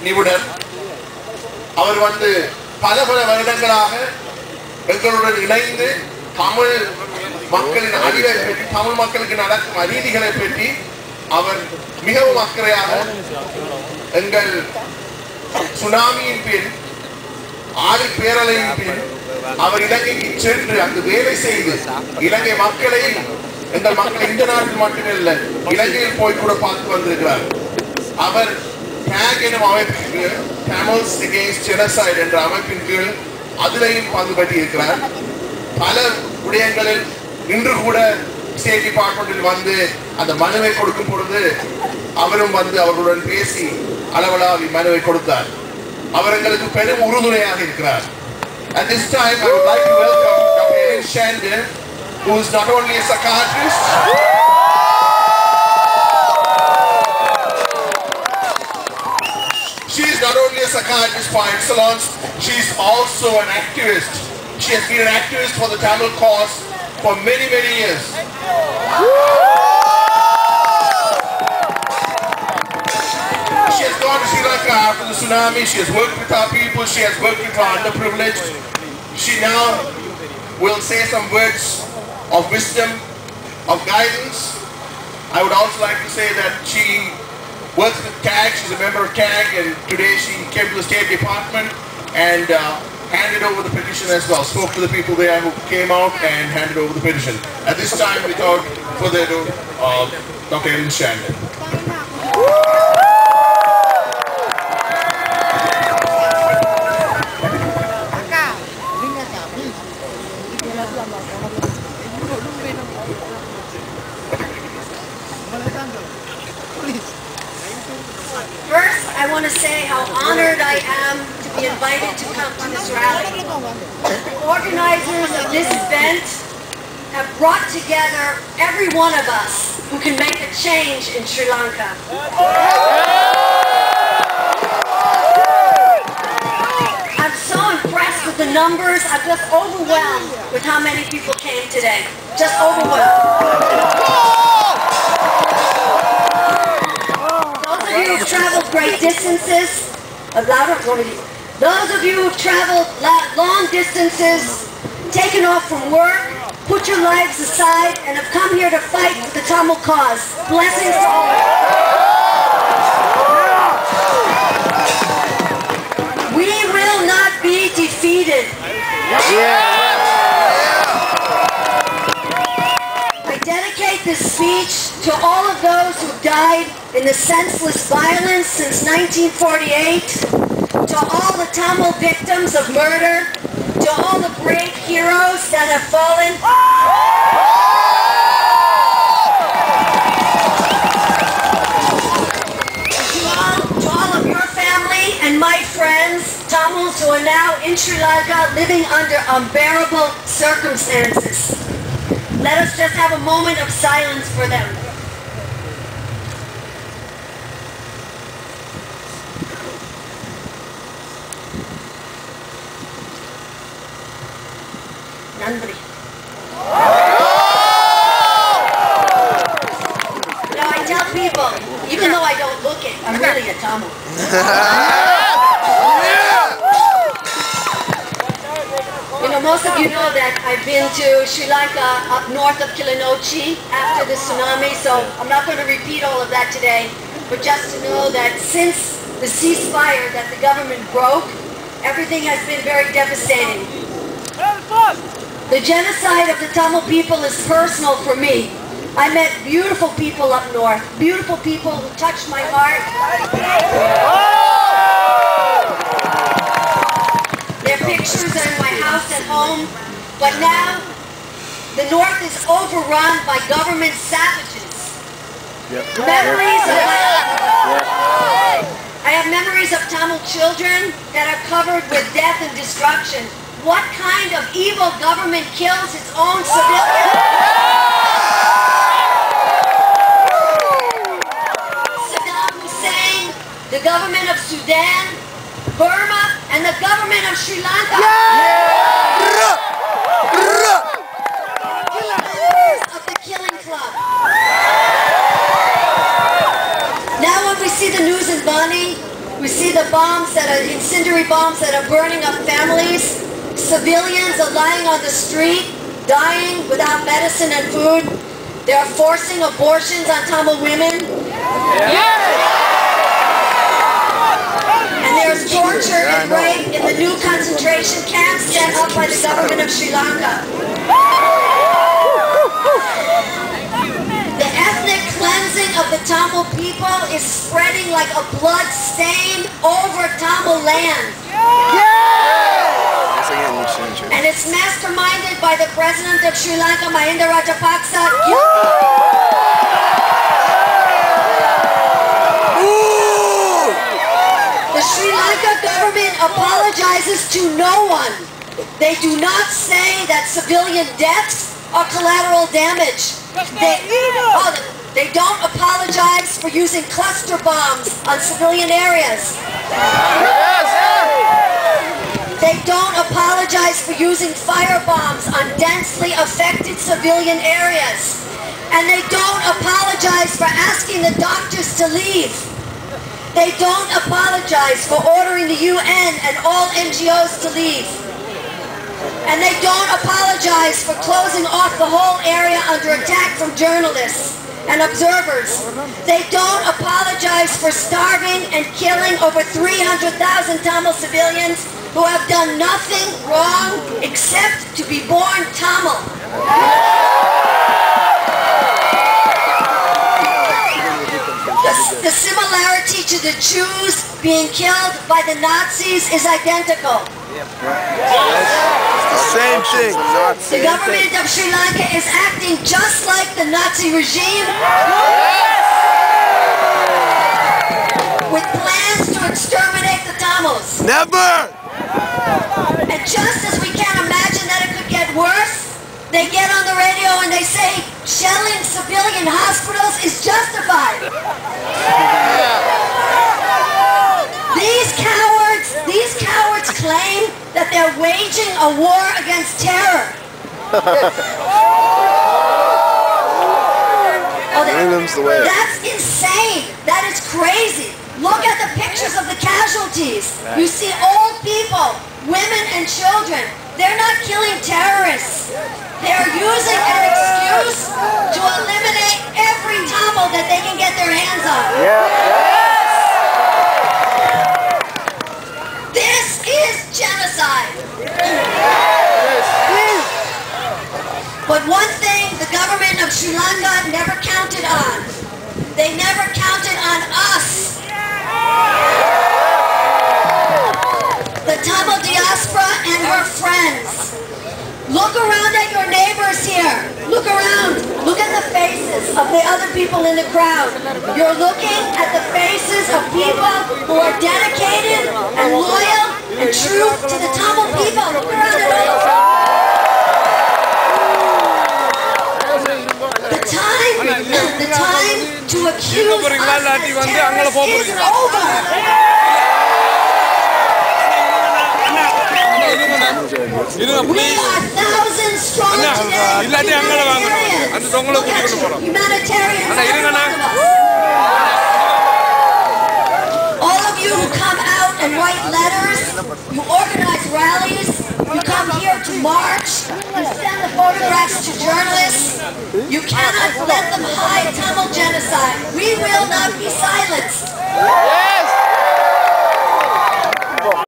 நிபுணர். அவர் வந்து பல வருடங்களாக எங்களுடன் இணைந்து தமிழ் மக்களின் அழிவை பற்றி, தமிழ் மக்களுக்கு நடக்கும் அநீதிகளை பற்றி அவர் மிகவும் அக்கறையாக எங்கள் சுனாமியின் பின், ஆறு பேரலையின் பின் அவர் இலங்கைக்கு சென்று அங்கு வேலை செய்து இலங்கை மக்களை, எங்கள் மக்களை இந்த நாட்டில் மட்டுமல்ல இலங்கையில் போய் கூட பார்த்து வந்திருக்கிறார். அவர் டேக் எனும் அமைப்பிற்கு, Tamils Against Genocide என்ற அமைப்பின் கீழ் அதிலையும் பங்கு பற்றி இருக்கிறார். பல விடயங்களில் இன்று கூட ஸ்டேட் டிபார்ட்மெண்டில் வந்து அந்த மனுவை கொடுக்கும் பொழுது அவரும் வந்து அவர்களுடன் பேசி அளவலாவி மனுவை கொடுத்தார். அவர் எங்களுக்கு பெரும் உறுதுணையாக இருக்கிறார். At this time, I would like to welcome Dr. Ellyn Shander, who is not only a psychiatrist, she is not only a psychiatrist by excellence, she is also an activist. She has been an activist for the Tamil cause for many, many years. She has gone to Sri Lanka after the tsunami. She has worked with our people. She has worked with our underprivileged. She now will say some words of wisdom, of guidance. I would also like to say that she works with TAG. She's a member of TAG, and today she came to the State Department and handed over the petition as well. Spoke to the people there who came out and handed over the petition. At this time, without further ado, Dr. Ellyn Shander. First, I want to say how honored I am to be invited to come to this rally. The organizers of this event have brought together every one of us who can make a change in Sri Lanka. I'm so impressed with the numbers. I'm just overwhelmed with how many people came today. Just overwhelmed. Those of you who've traveled great distances, those of you who've traveled long distances, taken off from work, put your lives aside, and have come here to fight for the Tamil cause. Blessings to all of you. We will not be defeated. I dedicate this speech to all of those who died in the senseless violence since 1948, to all the Tamil victims of murder, to all the brave heroes that have fallen. To all of your family and my friends, Tamils who are now in Sri Lanka living under unbearable circumstances. Let us just have a moment of silence for them. Nandri. You know, I tell people, even though I don't look it, I'm really a Tamil. You know, most of you know that I've been to Sri Lanka up north of Kilinochchi after the tsunami, so I'm not going to repeat all of that today, but just to know that since the ceasefire that the government broke, everything has been very devastating. The genocide of the Tamil people is personal for me. I met beautiful people up north, beautiful people who touched my heart. Their pictures are in my house at home, but now the north is overrun by government savages. Memories of I have memories of Tamil children that are covered with death and destruction. What kind of evil government kills its own civilians? Saddam Hussein, the government of Sudan, Burma, and the government of Sri Lanka. Of the killing club. Now when we see the news in Bani, We see the bombs that are incendiary bombs that are burning up families. Civilians are lying on the street, dying without medicine and food. They are forcing abortions on Tamil women. And there's torture and rape in the new concentration camps set up by the government of Sri Lanka. The ethnic cleansing of the Tamil people is spreading like a blood stain over Tamil land. And it's masterminded by the president of Sri Lanka, Mahinda Rajapaksa. The Sri Lanka government apologizes to no one. They do not say that civilian deaths are collateral damage. They don't apologize for using cluster bombs on civilian areas. They don't apologize for using fire bombs on densely affected civilian areas. And they don't apologize for asking the doctors to leave. They don't apologize for ordering the UN and all NGOs to leave. And they don't apologize for closing off the whole area under attack from journalists and observers. They don't apologize for starving and killing over 300,000 Tamil civilians who have done nothing wrong except to be born Tamil. The similarity to the Jews being killed by the Nazis is identical. It's the same thing. The government of Sri Lanka is acting just like the Nazi regime, with plans to exterminate the Tamils. Never! And just as we can't imagine that it could get worse, they get on the radio and they say shelling civilian hospitals is justified. These cowards claim that they're waging a war against terror. That's insane. That is crazy. Look at the pictures of the casualties. You see old people, women and children. They're not killing terrorists. They're using an excuse to eliminate every Tamil that they can get their hands on. This is genocide. But one thing the government of Sri Lanka never counted on. They never counted on us. The Tamil diaspora and her friends. Look around at your neighbors here. Look around. Look at the faces of the other people in the crowd. You're looking at the faces of people who are dedicated and loyal and true to the Tamil people. Look around at all. The time to accuse us as terrorists is over. We are thousands strong today. Humanitarians. All of you who come out and write letters, you organize rallies, you come here to march, you send the photographs to journalists. You cannot let them hide Tamil genocide. We will not be silenced. Yes!